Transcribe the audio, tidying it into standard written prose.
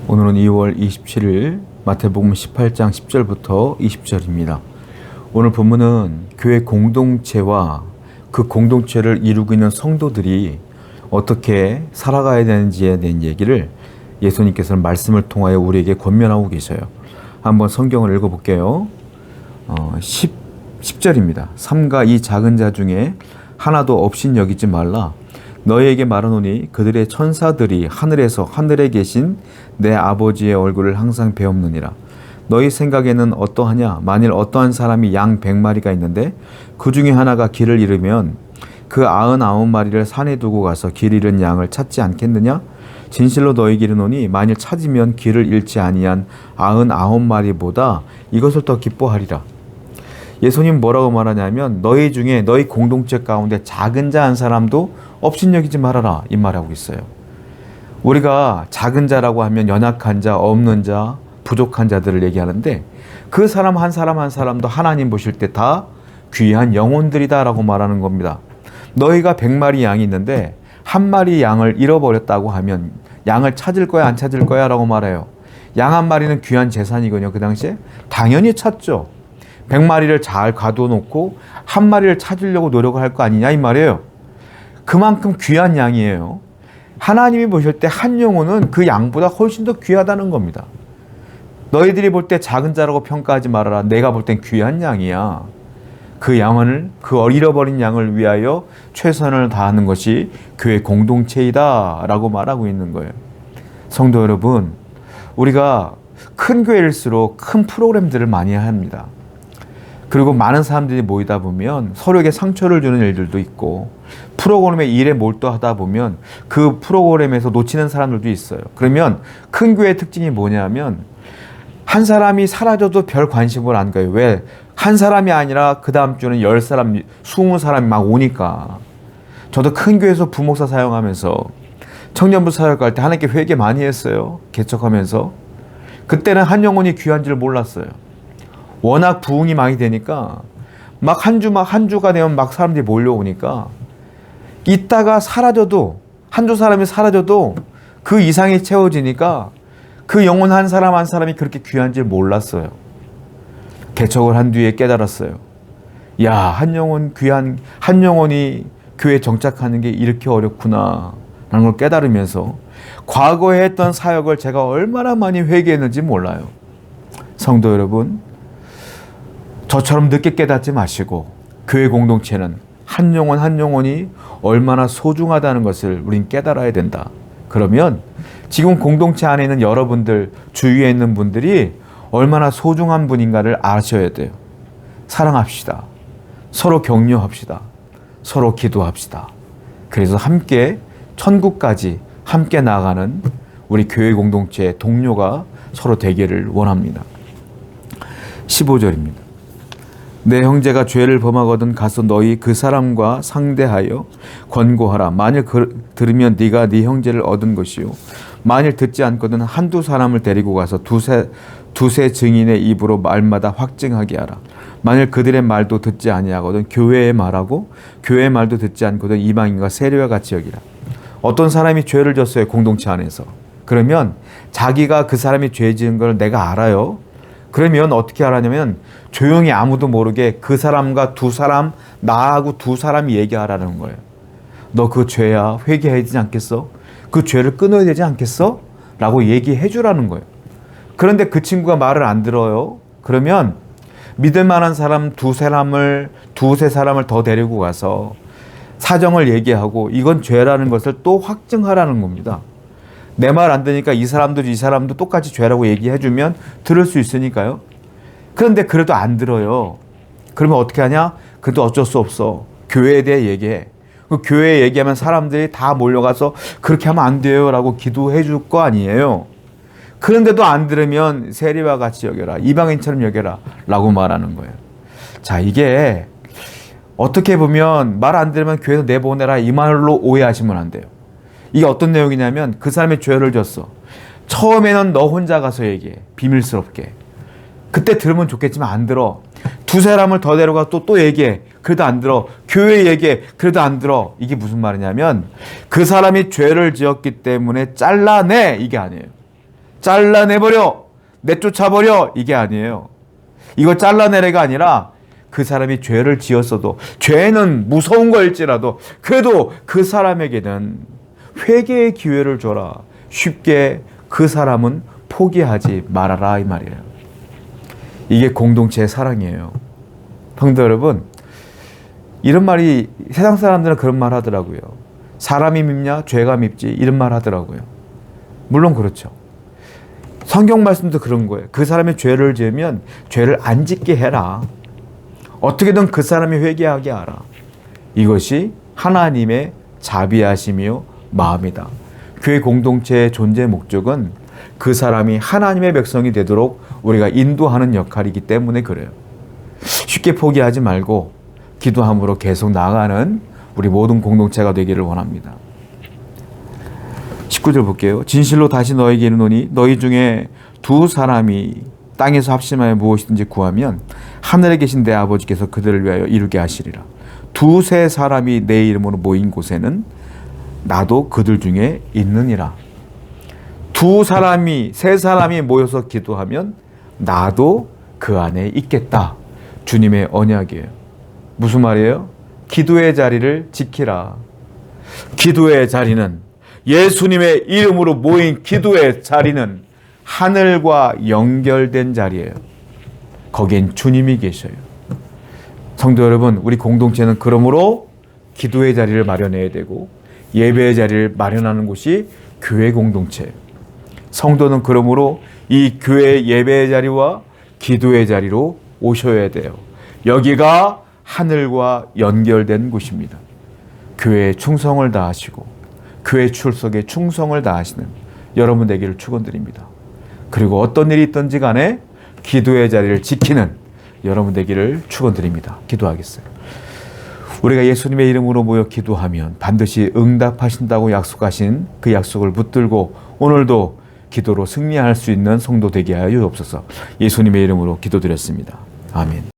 오늘은 2월 27일 마태복음 18장 10절부터 20절입니다. 오늘 본문은 교회 공동체와 그 공동체를 이루고 있는 성도들이 어떻게 살아가야 되는지에 대한 얘기를 예수님께서는 말씀을 통하여 우리에게 권면하고 계셔요. 한번 성경을 읽어볼게요. 10절입니다. 삼가 이 작은 자 중에 하나도 없인 여기지 말라. 너희에게 말하노니 그들의 천사들이 하늘에 계신 내 아버지의 얼굴을 항상 배옵느니라. 너희 생각에는 어떠하냐? 만일 어떠한 사람이 양 100마리가 있는데 그 중에 하나가 길을 잃으면 그 99마리를 산에 두고 가서 길 잃은 양을 찾지 않겠느냐? 진실로 너희에게 이르노니 만일 찾으면 길을 잃지 아니한 99마리보다 이것을 더 기뻐하리라. 예수님 뭐라고 말하냐면 너희 중에 너희 공동체 가운데 작은 자 한 사람도 업신여기지 말아라, 이 말하고 있어요. 우리가 작은 자라고 하면 연약한 자, 없는 자, 부족한 자들을 얘기하는데 그 사람 한 사람도 하나님 보실 때 다 귀한 영혼들이다 라고 말하는 겁니다. 너희가 100마리 양이 있는데 한 마리 양을 잃어버렸다고 하면 양을 찾을 거야 안 찾을 거야 라고 말해요. 양 한 마리는 귀한 재산이거든요. 그 당시에 당연히 찾죠. 100마리를 잘 가둬놓고 한 마리를 찾으려고 노력을 할 거 아니냐 이 말이에요. 그만큼 귀한 양이에요. 하나님이 보실 때 한 영혼은 그 양보다 훨씬 더 귀하다는 겁니다. 너희들이 볼 때 작은 자라고 평가하지 말아라. 내가 볼 땐 귀한 양이야. 그 양을, 그 잃어버린 양을 위하여 최선을 다하는 것이 교회 공동체이다 라고 말하고 있는 거예요. 성도 여러분, 우리가 큰 교회일수록 큰 프로그램들을 많이 합니다. 그리고 많은 사람들이 모이다 보면 서로에게 상처를 주는 일들도 있고 프로그램의 일에 몰두하다 보면 그 프로그램에서 놓치는 사람들도 있어요. 그러면 큰 교회의 특징이 뭐냐면 한 사람이 사라져도 별 관심을 안 가요. 왜? 한 사람이 아니라 그 다음 주는 10사람, 20사람이 막 오니까. 저도 큰 교회에서 부목사 사용하면서 청년부 사역할 때 하나님께 회개 많이 했어요. 개척하면서. 그때는 한 영혼이 귀한 줄 몰랐어요. 워낙 부흥이 많이 되니까 막 한 주가 되면 막 사람들이 몰려오니까 있다가 사라져도 한두 사람이 사라져도 그 이상이 채워지니까 그 영혼 한 사람이 그렇게 귀한 줄 몰랐어요. 개척을 한 뒤에 깨달았어요. 야, 한 영혼이 교회에 정착하는 게 이렇게 어렵구나 라는 걸 깨달으면서 과거에 했던 사역을 제가 얼마나 많이 회개했는지 몰라요. 성도 여러분, 저처럼 늦게 깨닫지 마시고 교회 공동체는 한 영혼이 얼마나 소중하다는 것을 우린 깨달아야 된다. 그러면 지금 공동체 안에 있는 여러분들, 주위에 있는 분들이 얼마나 소중한 분인가를 아셔야 돼요. 사랑합시다. 서로 격려합시다. 서로 기도합시다. 그래서 함께 천국까지 함께 나가는 우리 교회 공동체의 동료가 서로 되기를 원합니다. 15절입니다. 내 형제가 죄를 범하거든 가서 너희 그 사람과 상대하여 권고하라. 만일 들으면 네가 네 형제를 얻은 것이요 만일 듣지 않거든 한두 사람을 데리고 가서 두세 증인의 입으로 말마다 확증하게 하라. 만일 그들의 말도 듣지 아니하거든 교회의 말하고 교회의 말도 듣지 않거든 이방인과 세리와 같이 여기라. 어떤 사람이 죄를 졌어요. 공동체 안에서. 그러면 자기가 그 사람이 죄 지은 걸 내가 알아요. 그러면 어떻게 하라냐면 조용히 아무도 모르게 그 사람과 나하고 두 사람이 얘기하라는 거예요. 너 그 죄야. 회개해야 되지 않겠어? 그 죄를 끊어야 되지 않겠어? 라고 얘기해 주라는 거예요. 그런데 그 친구가 말을 안 들어요. 그러면 믿을 만한 사람 두세 사람을 더 데리고 가서 사정을 얘기하고 이건 죄라는 것을 또 확증하라는 겁니다. 내 말 안 되니까 이 사람도 똑같이 죄라고 얘기해주면 들을 수 있으니까요. 그런데 그래도 안 들어요. 그러면 어떻게 하냐? 그래도 어쩔 수 없어. 교회에 대해 얘기해. 그 교회에 얘기하면 사람들이 다 몰려가서 그렇게 하면 안 돼요 라고 기도해 줄 거 아니에요. 그런데도 안 들으면 세리와 같이 여겨라. 이방인처럼 여겨라 라고 말하는 거예요. 자, 이게 어떻게 보면 말 안 들으면 교회에서 내보내라 이 말로 오해하시면 안 돼요. 이게 어떤 내용이냐면 그 사람이 죄를 졌어. 처음에는 너 혼자 가서 얘기해. 비밀스럽게. 그때 들으면 좋겠지만 안 들어. 두 사람을 더 데려가 또 얘기해. 그래도 안 들어. 교회 얘기해. 그래도 안 들어. 이게 무슨 말이냐면 그 사람이 죄를 지었기 때문에 잘라내. 이게 아니에요. 잘라내버려, 내쫓아버려, 이게 아니에요. 이거 잘라내래가 아니라 그 사람이 죄를 지었어도, 죄는 무서운 거일지라도 그래도 그 사람에게는 회개의 기회를 줘라. 쉽게 그 사람은 포기하지 말아라, 이 말이에요. 이게 공동체의 사랑이에요. 성도 여러분, 이런 말이, 세상 사람들은 그런 말 하더라고요. 사람이 밉냐? 죄가 밉지. 이런 말 하더라고요. 물론 그렇죠. 성경 말씀도 그런 거예요. 그 사람이 죄를 지으면 죄를 안 짓게 해라. 어떻게든 그 사람이 회개하게 하라. 이것이 하나님의 자비하심이요 마음이다. 교회 공동체의 존재 목적은 그 사람이 하나님의 백성이 되도록 우리가 인도하는 역할이기 때문에 그래요. 쉽게 포기하지 말고 기도함으로 계속 나아가는 우리 모든 공동체가 되기를 원합니다. 19절 볼게요. 진실로 다시 너에게 이르노니 너희 중에 두 사람이 땅에서 합심하여 무엇이든지 구하면 하늘에 계신 내 아버지께서 그들을 위하여 이루게 하시리라. 두세 사람이 내 이름으로 모인 곳에는 나도 그들 중에 있느니라. 두 사람이, 세 사람이 모여서 기도하면 나도 그 안에 있겠다. 주님의 언약이에요. 무슨 말이에요? 기도의 자리를 지키라. 기도의 자리는, 예수님의 이름으로 모인 기도의 자리는 하늘과 연결된 자리예요. 거기엔 주님이 계셔요. 성도 여러분, 우리 공동체는 그러므로 기도의 자리를 마련해야 되고 예배의 자리를 마련하는 곳이 교회 공동체예요. 성도는 그러므로 이 교회 예배의 자리와 기도의 자리로 오셔야 돼요. 여기가 하늘과 연결된 곳입니다. 교회에 충성을 다하시고 교회 출석에 충성을 다하시는 여러분 되기를 축원드립니다. 그리고 어떤 일이 있든지 간에 기도의 자리를 지키는 여러분 되기를 축원드립니다. 기도하겠어요. 우리가 예수님의 이름으로 모여 기도하면 반드시 응답하신다고 약속하신 그 약속을 붙들고 오늘도 기도로 승리할 수 있는 성도 되게 하여 주옵소서. 예수님의 이름으로 기도드렸습니다. 아멘.